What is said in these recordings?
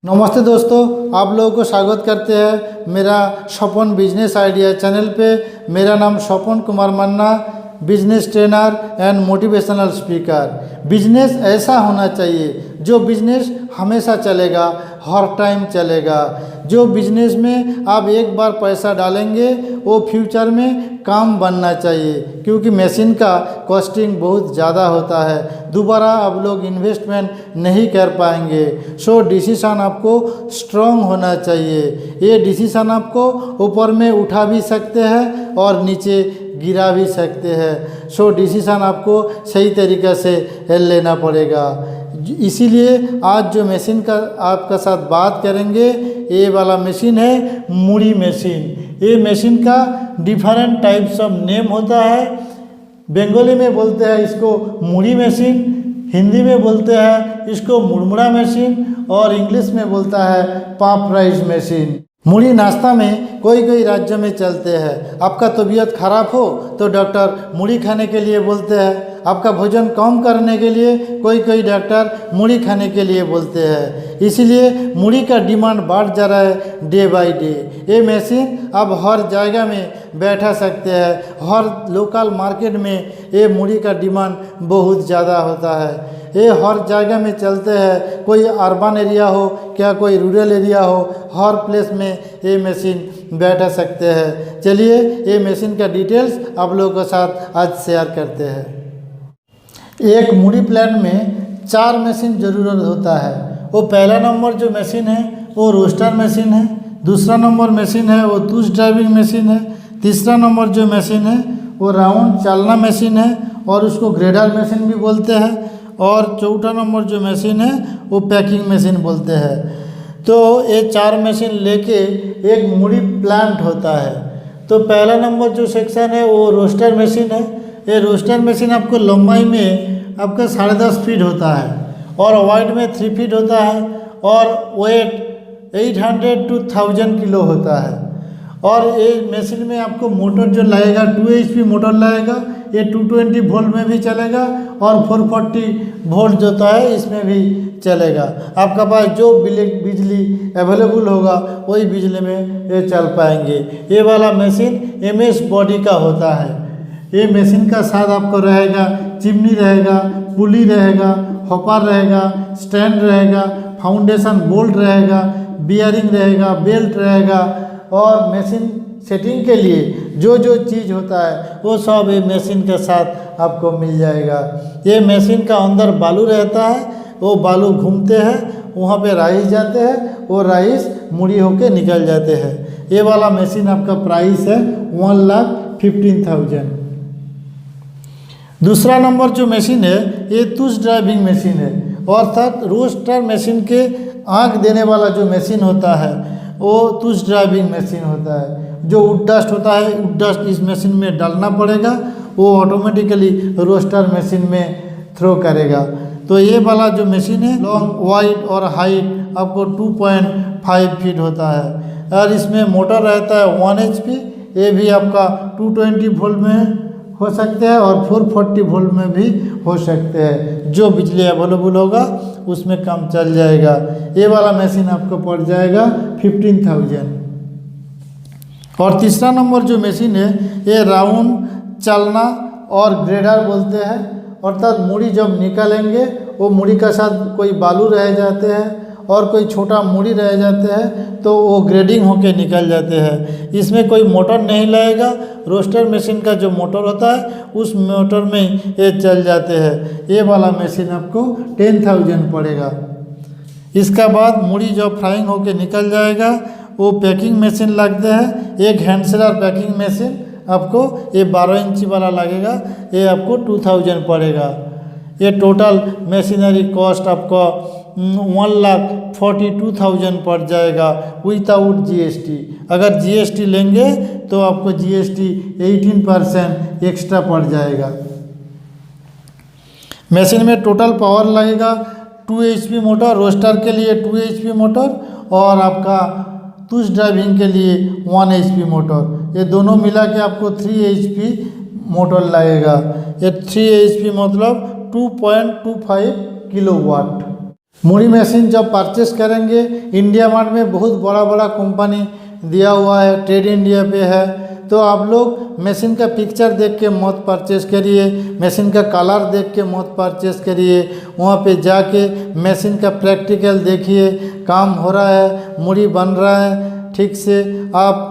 नमस्ते दोस्तों, आप लोगों को स्वागत करते हैं मेरा स्वपन बिजनेस आइडिया चैनल पे। मेरा नाम Swapan Kumar Manna, business trainer and motivational speaker. Business ऐसा होना चाहिए जो बिजनेस हमेशा चलेगा, हर टाइम चलेगा। जो बिजनेस में आप एक बार पैसा डालेंगे वो फ्यूचर में काम बनना चाहिए, क्योंकि मशीन का कॉस्टिंग बहुत ज़्यादा होता है, दोबारा आप लोग इन्वेस्टमेंट नहीं कर पाएंगे। सो डिसीज़न आपको स्ट्रॉन्ग होना चाहिए। ये डिसीज़न आपको ऊपर में उठा भी सकते हैं और नीचे गिरा भी सकते हैं। सो डिसीज़न आपको सही तरीक़े से लेना पड़ेगा। इसीलिए आज जो मशीन का आपका साथ बात करेंगे, ये वाला मशीन है मुड़ी मशीन। ये मशीन का डिफरेंट टाइप्स ऑफ नेम होता है। बंगाली में बोलते हैं इसको मुड़ी मशीन, हिंदी में बोलते हैं इसको मुड़मुड़ा मशीन और इंग्लिश में बोलता है पॉप राइस मशीन। मुड़ी नाश्ता में कोई राज्य में चलते हैं। आपका तबीयत खराब हो तो डॉक्टर मुड़ी खाने के लिए बोलते हैं। आपका भोजन कम करने के लिए कोई डॉक्टर मुड़ी खाने के लिए बोलते हैं। इसीलिए मुड़ी का डिमांड बढ़ जा रहा है डे बाय डे। ये मशीन अब हर जगह में बैठा सकते हैं। हर लोकल मार्केट में ये मुड़ी का डिमांड बहुत ज़्यादा होता है। ये हर जगह में चलते हैं, कोई अर्बन एरिया हो क्या कोई रूरल एरिया हो, हर प्लेस में ये मशीन बैठा सकते हैं। चलिए ये मशीन का डिटेल्स आप लोगों के साथ आज शेयर करते हैं। एक मुड़ी प्लांट में 4 मशीन ज़रूरत होता है। वो पहला नंबर जो मशीन है वो रोस्टर मशीन है, दूसरा नंबर मशीन है वो तुष ड्राइविंग मशीन है, तीसरा नंबर जो मशीन है वो राउंड चालना मशीन है और उसको ग्रेडर मशीन भी बोलते हैं, और चौथा नंबर जो मशीन है वो पैकिंग मशीन बोलते हैं। तो ये 4 मशीन लेके एक मुड़ी प्लांट होता है। तो पहला नंबर जो सेक्शन है वो रोस्टर मशीन है। ये रोस्टर मशीन आपको लंबाई में आपका 10.5 फीट होता है और वाइड में 3 फीट होता है और वेट 800 to 1000 किलो होता है। और ये मशीन में आपको मोटर जो लगेगा 2 HP मोटर लगेगा। ये 220 वोल्ट में भी चलेगा और 440 वोल्ट जो होता है इसमें भी चलेगा। आपका पास जो बिजली अवेलेबल होगा वही बिजली में ये चल पाएंगे। ये वाला मशीन MS बॉडी का होता है। ये मशीन का साथ आपको रहेगा चिमनी रहेगा, पुली रहेगा, हॉपर रहेगा, स्टैंड रहेगा, फाउंडेशन बोल्ट रहेगा, बियरिंग रहेगा, बेल्ट रहेगा और मशीन सेटिंग के लिए जो चीज़ होता है वो सब ये मशीन के साथ आपको मिल जाएगा। ये मशीन का अंदर बालू रहता है, वो बालू घूमते हैं, वहाँ पे राइस जाते हैं, वो राइस मुड़ी होके निकल जाते हैं। ये वाला मशीन आपका प्राइस है 1,15,000। दूसरा नंबर जो मशीन है ये तुष ड्राइविंग मशीन है, अर्थात रोस्टर मशीन के आँख देने वाला जो मशीन होता है वो तुष ड्राइविंग मशीन होता है। जो वुड डस्ट होता है, वुड डस्ट इस मशीन में डालना पड़ेगा, वो ऑटोमेटिकली रोस्टर मशीन में थ्रो करेगा। तो ये वाला जो मशीन है लॉन्ग वाइड और हाइट आपको 2.5 फीट होता है और इसमें मोटर रहता है 1 HP। ये भी आपका 220 वोल्ट में हो सकते हैं और 440 वोल्ट में भी हो सकते हैं। जो बिजली अवेलेबल होगा उसमें काम चल जाएगा। ये वाला मशीन आपको पड़ जाएगा 15,000। और तीसरा नंबर जो मशीन है ये राउंड चालना और ग्रेडर बोलते हैं, अर्थात मुड़ी जब निकालेंगे वो मुड़ी का साथ कोई बालू रह जाते हैं और कोई छोटा मुड़ी रह जाते हैं तो वो ग्रेडिंग होके निकल जाते हैं। इसमें कोई मोटर नहीं लगेगा, रोस्टर मशीन का जो मोटर होता है उस मोटर में ये चल जाते हैं। ये वाला मशीन आपको 10,000 पड़ेगा। इसका बाद मुड़ी जब फ्राइंग होके निकल जाएगा वो पैकिंग मशीन लगते हैं। एक हैंड सेलर पैकिंग मशीन आपको ये 12 इंची वाला लगेगा, ये आपको 2,000 पड़ेगा। ये टोटल मशीनरी कॉस्ट आपको 1,42,000 पड़ जाएगा विदाउट GST। अगर GST लेंगे तो आपको GST 18% एक्स्ट्रा पड़ जाएगा। मशीन में टोटल पावर लगेगा 2 HP मोटर, रोस्टर के लिए 2 HP मोटर और आपका तुष ड्राइविंग के लिए 1 HP मोटर। ये दोनों मिला के आपको 3 HP मोटर लगेगा। ये 3 HP मतलब 2.25 किलोवाट। मूड़ी मशीन जब परचेस करेंगे, इंडिया मार्ट में बहुत बड़ा बड़ा कंपनी दिया हुआ है, ट्रेड इंडिया पे है, तो आप लोग मशीन का पिक्चर देख के मत परचेस करिए, मशीन का कलर देख के मत परचेस करिए। वहाँ पे जाके मशीन का प्रैक्टिकल देखिए, काम हो रहा है, मूड़ी बन रहा है ठीक से। आप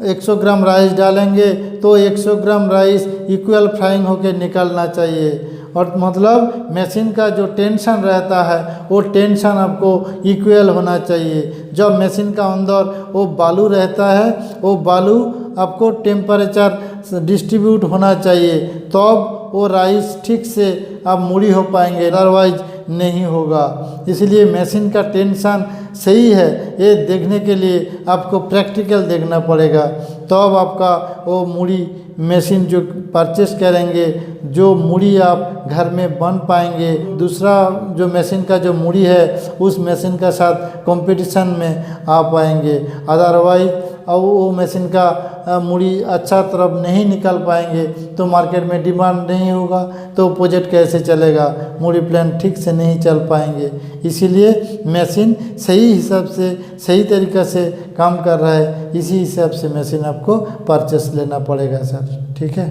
100 ग्राम राइस डालेंगे तो 100 ग्राम राइस इक्वल फ्राइंग होकर निकलना चाहिए। और मतलब मशीन का जो टेंशन रहता है वो टेंशन आपको इक्वल होना चाहिए। जब मशीन का अंदर वो बालू रहता है, वो बालू आपको टेम्परेचर डिस्ट्रीब्यूट होना चाहिए, तब वो राइस ठीक से आप मूड़ी हो पाएंगे, अदरवाइज नहीं होगा। इसलिए मशीन का टेंशन सही है ये देखने के लिए आपको प्रैक्टिकल देखना पड़ेगा, तब आपका वो मूड़ी मशीन जो परचेस करेंगे, जो मूड़ी आप घर में बन पाएंगे, दूसरा जो मशीन का जो मूड़ी है उस मशीन का साथ कंपटीशन में आ पाएंगे। अदरवाइज और वो मशीन का मूड़ी अच्छा तरफ नहीं निकल पाएंगे तो मार्केट में डिमांड नहीं होगा, तो प्रोजेक्ट कैसे चलेगा, मूड़ी प्लान ठीक से नहीं चल पाएंगे। इसीलिए मशीन सही हिसाब से सही तरीक़ा से काम कर रहा है, इसी हिसाब से मशीन आपको परचेस लेना पड़ेगा सर, ठीक है।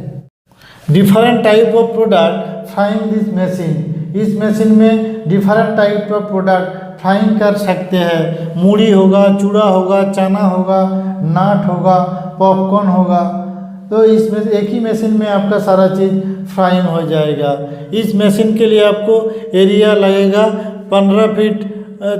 Different type of product frying this machine, इस मशीन में different type of product frying कर सकते हैं। मूड़ी होगा, चूड़ा होगा, चना होगा, नाट होगा, पॉपकॉर्न होगा, तो इसमें एक ही मशीन में आपका सारा चीज़ फ्राइंग हो जाएगा। इस मशीन के लिए आपको एरिया लगेगा 15 फीट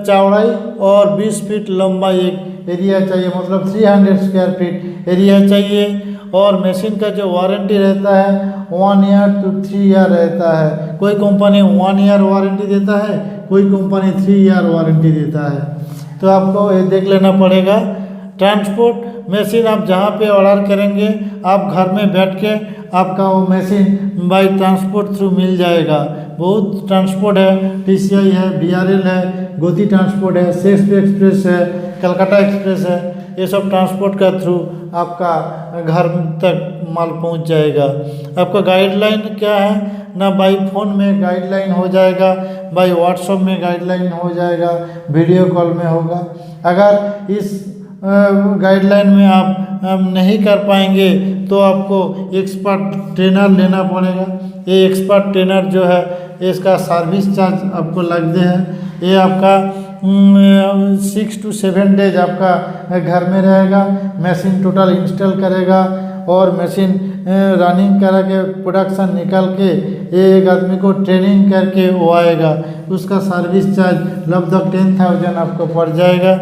चौड़ाई और 20 फीट लंबा एक एरिया चाहिए, मतलब 300 स्क्वायर फीट एरिया चाहिए। और मशीन का जो वारंटी रहता है 1 ईयर to 3 ईयर रहता है। कोई कंपनी 1 ईयर वारंटी देता है, कोई कंपनी 3 ईयर वारंटी देता है, तो आपको ये देख लेना पड़ेगा। ट्रांसपोर्ट मशीन आप जहाँ पे ऑर्डर करेंगे, आप घर में बैठ के आपका वो मशीन बाई ट्रांसपोर्ट थ्रू मिल जाएगा। बहुत ट्रांसपोर्ट है, TCI है, BRL है, गोदी ट्रांसपोर्ट है, शेक्सपियर एक्सप्रेस है, कलकत्ता एक्सप्रेस है, ये सब ट्रांसपोर्ट का थ्रू आपका घर तक माल पहुंच जाएगा। आपका गाइडलाइन क्या है ना, बाई फ़ोन में गाइडलाइन हो जाएगा, बाई व्हाट्सएप में गाइडलाइन हो जाएगा, वीडियो कॉल में होगा। अगर इस गाइडलाइन में आप नहीं कर पाएंगे तो आपको एक्सपर्ट ट्रेनर लेना पड़ेगा। ये एक्सपर्ट ट्रेनर जो है इसका सर्विस चार्ज आपको लगते हैं। ये आपका 6 to 7 डेज आपका घर में रहेगा, मशीन टोटल इंस्टॉल करेगा और मशीन रनिंग करा के प्रोडक्शन निकाल के एक आदमी को ट्रेनिंग करके वो आएगा, उसका सर्विस चार्ज लगभग 10,000 आपको पड़ जाएगा।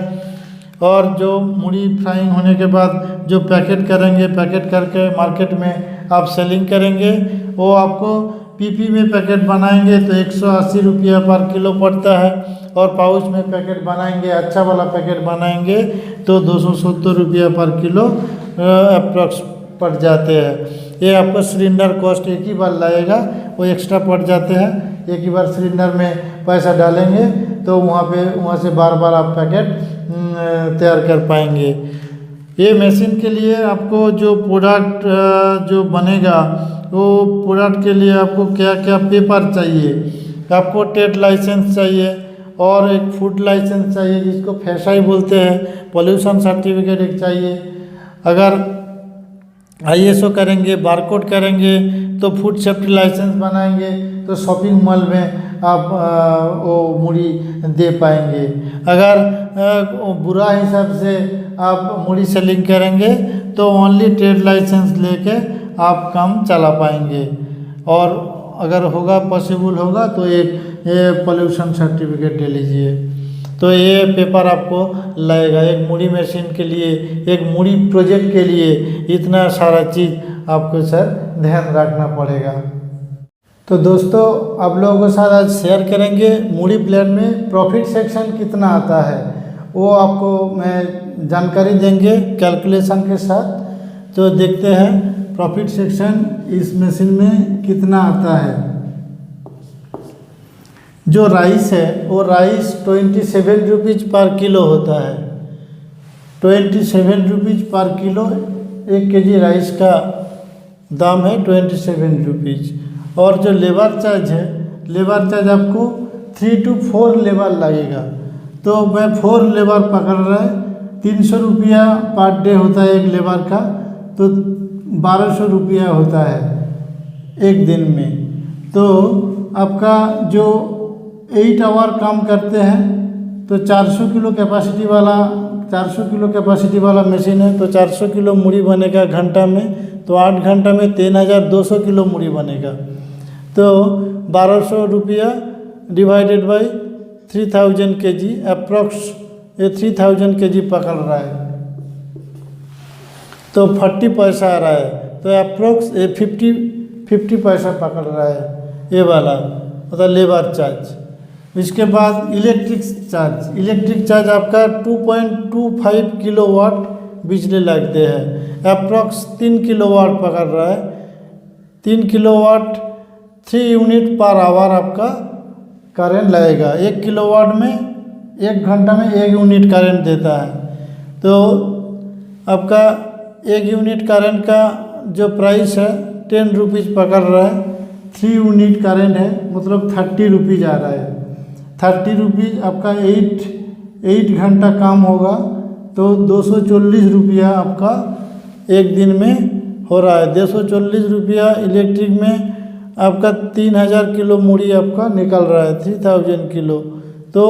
और जो मूड़ी फ्राइंग होने के बाद जो पैकेट करेंगे, पैकेट करके मार्केट में आप सेलिंग करेंगे, वो आपको PP में पैकेट बनाएंगे तो 180 रुपया पर किलो पड़ता है, और पाउच में पैकेट बनाएंगे, अच्छा वाला पैकेट बनाएंगे तो 270 रुपया पर किलो अप्रॉक्स पड़ जाते हैं। ये आपको सिलेंडर कॉस्ट एक ही बार लगेगा, वो एक्स्ट्रा पड़ जाते हैं। एक ही बार सिलेंडर में पैसा डालेंगे तो वहाँ से बार बार आप पैकेट तैयार कर पाएंगे। ये मशीन के लिए आपको जो प्रोडक्ट जो बनेगा, वो प्रोडक्ट के लिए आपको क्या क्या पेपर चाहिए। आपको ट्रेड लाइसेंस चाहिए और एक फूड लाइसेंस चाहिए, जिसको FSSAI बोलते हैं, पोल्यूशन सर्टिफिकेट एक चाहिए। अगर ISO करेंगे, बारकोड करेंगे तो फूड सेफ्टी लाइसेंस बनाएंगे तो शॉपिंग मॉल में आप वो मूड़ी दे पाएंगे। अगर बुरा हिसाब से आप मूड़ी सेलिंग करेंगे तो ओनली ट्रेड लाइसेंस लेके आप काम चला पाएंगे। और अगर होगा पॉसिबल होगा तो एक पोल्यूशन सर्टिफिकेट ले लीजिए। तो ये पेपर आपको लगेगा एक मूड़ी मशीन के लिए, एक मूड़ी प्रोजेक्ट के लिए इतना सारा चीज़ आपको सर ध्यान रखना पड़ेगा। तो दोस्तों आप लोगों के साथ आज शेयर करेंगे मूड़ी प्लान में प्रॉफिट सेक्शन कितना आता है, वो आपको मैं जानकारी देंगे कैलकुलेशन के साथ। तो देखते हैं प्रॉफिट सेक्शन इस मशीन में कितना आता है। जो राइस है वो राइस 27 रुपीज़ पर किलो होता है। 27 रुपीज़ पर किलो 1 kg राइस का दाम है 27 रुपीज़। और जो लेबर चार्ज है, लेबर चार्ज आपको 3 to 4 लेबर लगेगा। तो वह 4 लेबर पकड़ रहा है। 300 रुपया पर डे होता है एक लेबर का, तो 1200 रुपया होता है एक दिन में। तो आपका जो 8 आवर काम करते हैं तो 400 किलो कैपेसिटी वाला मशीन है, तो 400 किलो मूढ़ी बनेगा घंटा में, तो 8 घंटा में 3200 किलो मूढ़ी बनेगा। तो 1200 रुपया डिवाइडेड बाई 3000 kg, अप्रॉक्स ये 3000 kg पकड़ रहा है, तो 40 पैसा आ रहा है। तो अप्रॉक्स ये 50 पैसा पकड़ रहा है ये वाला, मतलब लेबर चार्ज। इसके बाद इलेक्ट्रिक चार्ज आपका 2.25 किलोवाट बिजली लगते हैं। अप्रॉक्स 3 किलोवाट पकड़ रहा है। 3 किलोवाट 3 यूनिट पर आवर आपका करंट लगेगा। 1 किलोवाट में 1 घंटा में 1 यूनिट करंट देता है। तो आपका 1 यूनिट करंट का जो प्राइस है 10 रुपीज़ पकड़ रहा है। 3 यूनिट करंट है, मतलब 30 रुपीज़ आ रहा है। 30 रुपीज़ आपका 8 घंटा काम होगा, तो 240 रुपया आपका एक दिन में हो रहा है। 240 रुपया इलेक्ट्रिक में आपका 3000 किलो मूढ़ी आपका निकल रहा है, 3000 किलो, तो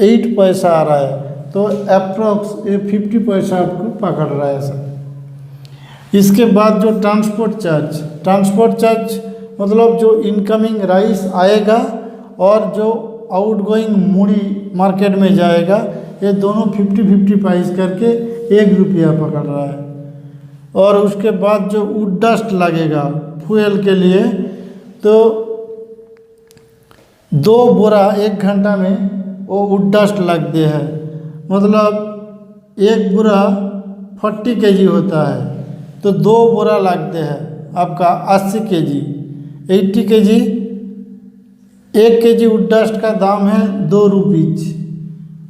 8 पैसा आ रहा है। तो अप्रॉक्स ये 50 पैसा आपको पकड़ रहा है सर। इसके बाद जो ट्रांसपोर्ट चार्ज मतलब जो इनकमिंग राइस आएगा और जो आउटगोइंग मूढ़ी मार्केट में जाएगा, ये दोनों 50-50 प्राइस करके 1 रुपया पकड़ रहा है। और उसके बाद जो वुड डस्ट लगेगा फ्यूल के लिए, तो 2 बोरा 1 घंटा में वो वुड डस्ट लगते हैं, मतलब 1 बोरा 40 kg होता है, तो 2 बोरा लगते हैं आपका 80 kg, 80 kg। 1 kg would dust का दाम है 2 रुपीज़,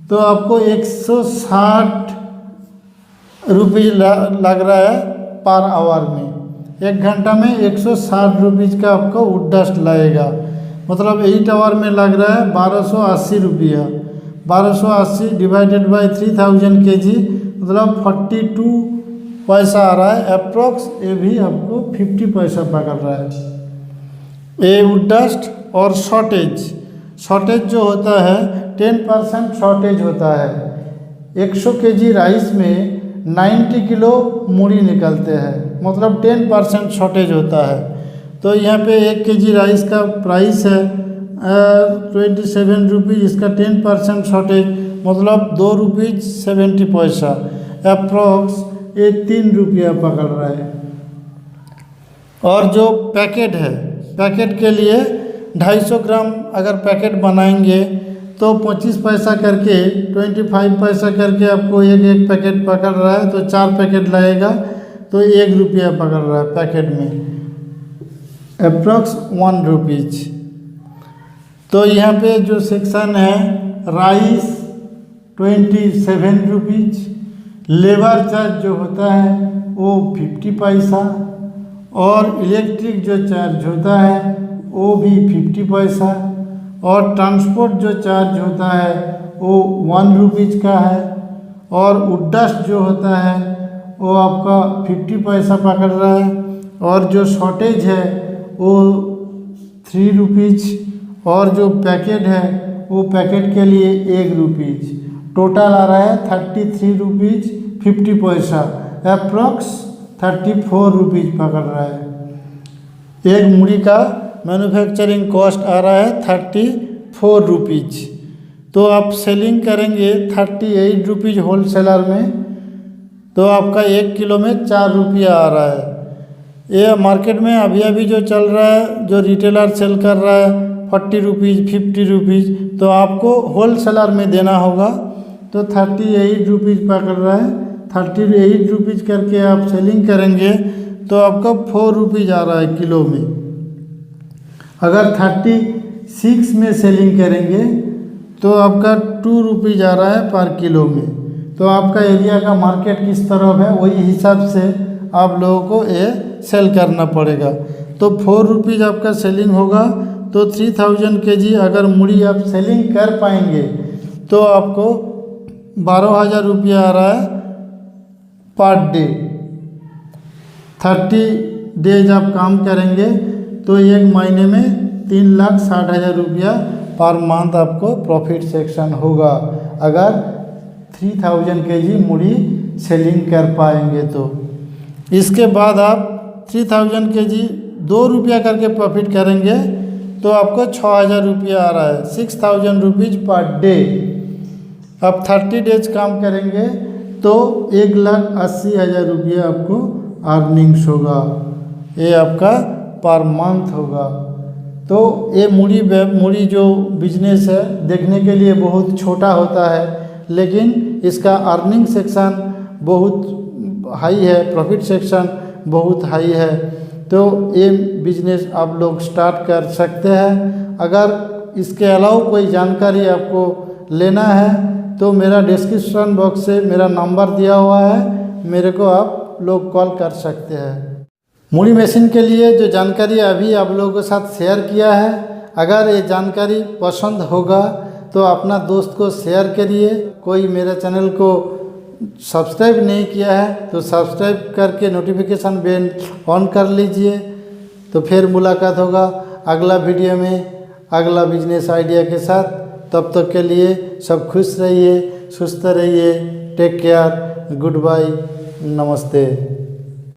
तो आपको 160 रुपीज़ लग रहा है पर आवर में। 1 घंटा में 160 रुपीज़ का आपका वुड डस्ट लगेगा, मतलब 8 आवर में लग रहा है 1280 रुपया। 1280 डिवाइडेड बाई 3000 kg, मतलब 42 पैसा आ रहा है अप्रॉक्स। ये भी आपको 50 पैसा पकड़ रहा है ये वुड डस्ट। और शॉर्टेज जो होता है 10% शॉर्टेज होता है। 100 kg राइस में 90 किलो मूढ़ी निकलते हैं, मतलब 10% शॉर्टेज होता है। तो यहाँ पे 1 kg राइस का प्राइस है 27 रुपीज़, इसका 10% शॉर्टेज मतलब 2 रुपीज़ 70 पैसा, अप्रॉक्स ये 3 रुपया पकड़ रहा है। और जो पैकेट है, पैकेट के लिए 250 ग्राम अगर पैकेट बनाएंगे तो 25 पैसा करके 25 पैसा करके आपको एक पैकेट पकड़ रहा है, तो 4 पैकेट लगेगा, तो 1 रुपया पकड़ रहा है पैकेट में, अप्रॉक्स 1 रुपीज़। तो यहाँ पे जो सेक्शन है राइस 27 रुपीज़, लेबर चार्ज जो होता है वो 50 पैसा, और इलेक्ट्रिक जो चार्ज होता है वो भी 50 पैसा, और ट्रांसपोर्ट जो चार्ज होता है वो 1 रुपीज़ का है, और वुड डस्ट जो होता है वो आपका 50 पैसा पकड़ रहा है, और जो शॉर्टेज है वो 3 रुपीज़, और जो पैकेट है वो पैकेट के लिए 1 रुपीज़। टोटल आ रहा है 33 रुपीज़ 50 पैसा, अप्रॉक्स 34 रुपीज़ पकड़ रहा है। एक मूढ़ी का मैन्युफैक्चरिंग कॉस्ट आ रहा है 34 रुपीज़, तो आप सेलिंग करेंगे 38 रुपीज़ होलसेलर में, तो आपका 1 किलो में 4 रुपया आ रहा है। ये मार्केट में अभी जो चल रहा है, जो रिटेलर सेल कर रहा है 40 रुपीज़ 50 रुपीज़, तो आपको होलसेलर में देना होगा, तो 38 रुपीज़ पकड़ रहा है। 38 रुपीज़ करके आप सेलिंग करेंगे तो आपका 4 रुपीज़ आ रहा है किलो में। अगर 36 में सेलिंग करेंगे तो आपका 2 रुपीज़ आ रहा है पर किलो में। तो आपका एरिया का मार्केट किस तरफ है वही हिसाब से आप लोगों को ये सेल करना पड़ेगा। तो 4 रुपीज़ आपका सेलिंग होगा तो 3000 kg अगर मूढ़ी आप सेलिंग कर पाएंगे तो आपको 12,000 रुपया आ रहा है पर डे। 30 डेज आप काम करेंगे तो एक महीने में 3,60,000 रुपया पर मंथ आपको प्रॉफिट सेक्शन होगा अगर 3000 kg मूढ़ी सेलिंग कर पाएंगे तो। इसके बाद आप 3000 kg 2 रुपया करके प्रॉफिट करेंगे तो आपको 6,000 रुपया आ रहा है, 6,000 रुपीज़ पर डे। अब 30 डेज काम करेंगे तो 1,80,000 रुपया आपको अर्निंग्स होगा, ये आपका पर मंथ होगा। तो ये मूढ़ी जो बिजनेस है देखने के लिए बहुत छोटा होता है, लेकिन इसका अर्निंग सेक्शन बहुत हाई है, प्रॉफिट सेक्शन बहुत हाई है। तो ये बिजनेस आप लोग स्टार्ट कर सकते हैं। अगर इसके अलावा कोई जानकारी आपको लेना है तो मेरा डिस्क्रिप्शन बॉक्स से मेरा नंबर दिया हुआ है, मेरे को आप लोग कॉल कर सकते हैं। मूढ़ी मशीन के लिए जो जानकारी अभी आप लोगों के साथ शेयर किया है, अगर ये जानकारी पसंद होगा तो अपना दोस्त को शेयर करिए। कोई मेरे चैनल को सब्सक्राइब नहीं किया है तो सब्सक्राइब करके नोटिफिकेशन बेल ऑन कर लीजिए। तो फिर मुलाकात होगा अगला वीडियो में अगला बिजनेस आइडिया के साथ। तब तक के लिए सब खुश रहिए, सुस्त रहिए। टेक केयर, गुड बाय, नमस्ते।